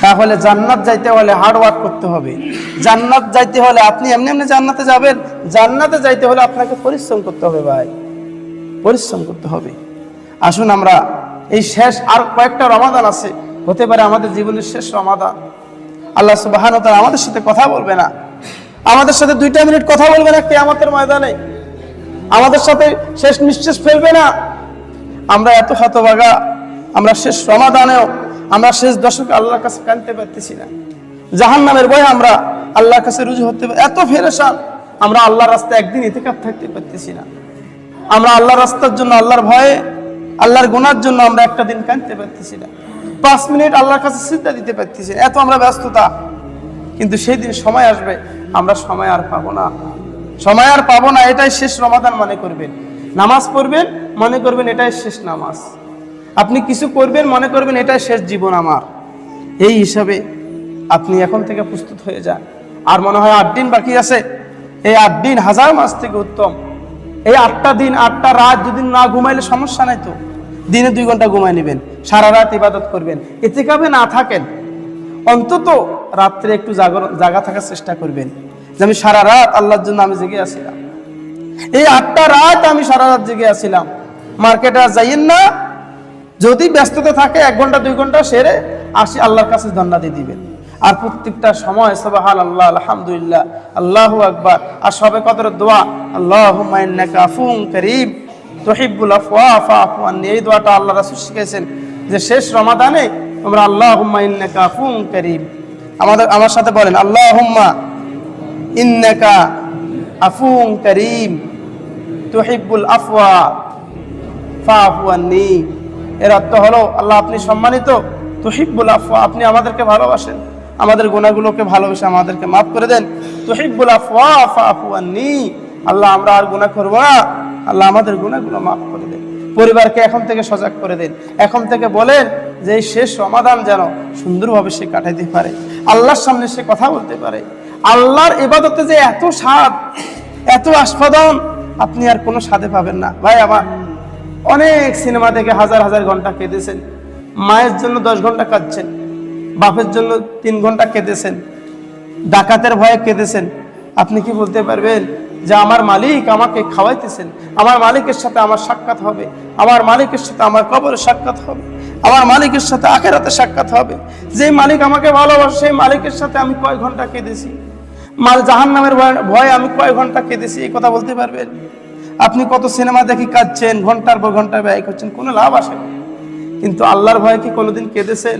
তাহলে জান্নাত যাইতে হলে হার্ড ওয়ার্ক করতে হবে। জান্নাত যাইতে হলে আপনি এমনি এমনি জান্নাতে যাবেন? জান্নাতে যাইতে হলে আপনাকে পরিশ্রম করতে হবে ভাই, পরিশ্রম করতে হবে। আসুন আমরা এই শেষ আর কয়েকটা রমাদান আছে, হতে পারে আমাদের জীবনের শেষ রমাদান। আল্লাহ সুবহানাহু ওয়া তাআলা আমাদের সাথে কথা বলবে না, আমাদের সাথে 2টা মিনিট কথা বলবে না কিয়ামতের ময়দানে, আমাদের সাথে শেষ নিঃশ্বাস ফেলবে না। আমরা এত হতভাগা, আমরা শেষ রমাদানেও, আমরা শেষ দশকে আল্লাহর কাছে কাঁদতে পারতেছি না। জাহান্নামের ভয়ে আমরা আল্লাহর কাছে রুজু হতে এত পেরেশান, আমরা আল্লাহর রাস্তায় একদিন ইতিকাফ থাকতে পারতেছি না। আমরা আল্লাহর রাস্তার জন্য, আল্লাহর ভয়ে, আল্লাহর গুনার জন্য আমরা একটা দিন কাঁদতে পারতেছি না। 5 মিনিট আল্লাহর কাছে সিজদা দিতে পারতেছি না, এত আমরা ব্যস্ততা। কিন্তু সেই দিন সময় আসবে, আমরা সময় আর পাবো না, সময় আর পাবো না। এটাই শেষ রমাদান মনে করবেন। নামাজ পড়বেন, মনে করবেন এটাই শেষ নামাজ। আপনি কিছু করবেন, মনে করবেন এটাই শেষ জীবন আমার। এই হিসাবে আপনি এখন থেকে প্রস্তুত হয়ে যান। আর মনে হয় 8 দিন বাকি আছে। এই 8 দিন 1000 মাস থেকে উত্তম। এই 8টা দিন, 8টা রাত যদি না ঘুমাইলে সমস্যা নাই তো, দিনে 2 ঘন্টা ঘুমাই নেবেন, সারা রাত ইবাদত করবেন। ইতিকাফে না থাকেন, অন্তত রাত্রে একটু জাগা থাকার চেষ্টা করবেন, যে আমি সারা রাত আল্লাহর জন্য আমি জেগে আছিলাম। এই 8টা রাত আমি সারা রাত জেগে আছিলাম। মার্কেটে আর যাইয়েন না, যদি ব্যস্ততা থাকে 1 ঘন্টা 2 ঘন্টা সেরে আসি, আল্লাহর কাছে ধন্যবাদ দিবেন। আর প্রত্যেকটা সময় সুবহানাল্লাহ, আলহামদুলিল্লাহ, আল্লাহু আকবার। আর সবে কদরের দোয়া, আল্লাহুম্মা ইন্নাকা আফুউন কারীম তুহিব্বুল আফওয়া ফাআফু আন্নী। এই দোয়াটা আল্লাহ রাসূল শিখিয়েছেন যে শেষ রমাদানে আমরা আল্লাহুম্মা ইন্নাকা আফুউন কারীম, আমার সাথে বলেন, আল্লাহুম্মা ইন্নাকা আফুউন কারীম তুহিব্বুল আফওয়া ফাআফু আন্নী। এর অর্থ হলো, আল্লাহ আপনি সম্মানিত, তুহিব্বুল আফওয়া, আপনি আমাদেরকে ভালোবাসেন, আমাদের গুনাহগুলোকে ভালোবেসে আমাদেরকে মাফ করে দেন। তুহিব্বুল আফওয়া ফাআফু আন্নী, আল্লাহ আমরা আর গুনাহ করব না, আল্লাহ আমাদের গুনাহগুলো মাফ করে দেন। পরিবারকে এখন থেকে সজাগ করে দেন, এখন থেকে বলেন যে এই শেষ রমাদান যেন সুন্দরভাবে সে কাটাইতে পারে, আল্লাহর সামনে সে কথা বলতে পারে। আল্লাহর ইবাদতে যে এত স্বাদ, এত আস্বাদন আপনি আর কোনো স্বাদে পাবেন না। ভাই আমার, অনেক সিনেমা দেখে 1000 ঘন্টা কেঁদেছেন, মায়ের জন্য 10 ঘন্টা কাঁদছেন, বাপের জন্য 3 ঘন্টা কেঁদেছেন, ডাকাতের ভয়ে কেঁদেছেন। আপনি কি বলতে পারবেন যে আমার মালিক আমাকে খাওয়াইতেছেন, আমার মালিকের সাথে আমার সাক্ষাৎ হবে, আমার মালিকের সাথে আমার কবরে সাক্ষাৎ হবে, আমার মালিকের সাথে আখিরাতে সাক্ষাৎ হবে? যে মালিক আমাকে ভালোবাসে, সেই মালিকের সাথে আমি কয় ঘন্টা কেঁদেছি, জাহান্নামের ভয়ে আমি কয় ঘন্টা কেঁদেছি, এই কথা বলতে পারবেন? আপনি কত সিনেমা দেখি কাঁদছেন, ঘন্টার পর ঘন্টা ব্যয় করছেন, কোনো লাভ আসে না। কিন্তু আল্লাহর ভয়ে কি কোনোদিন কেঁদেছেন?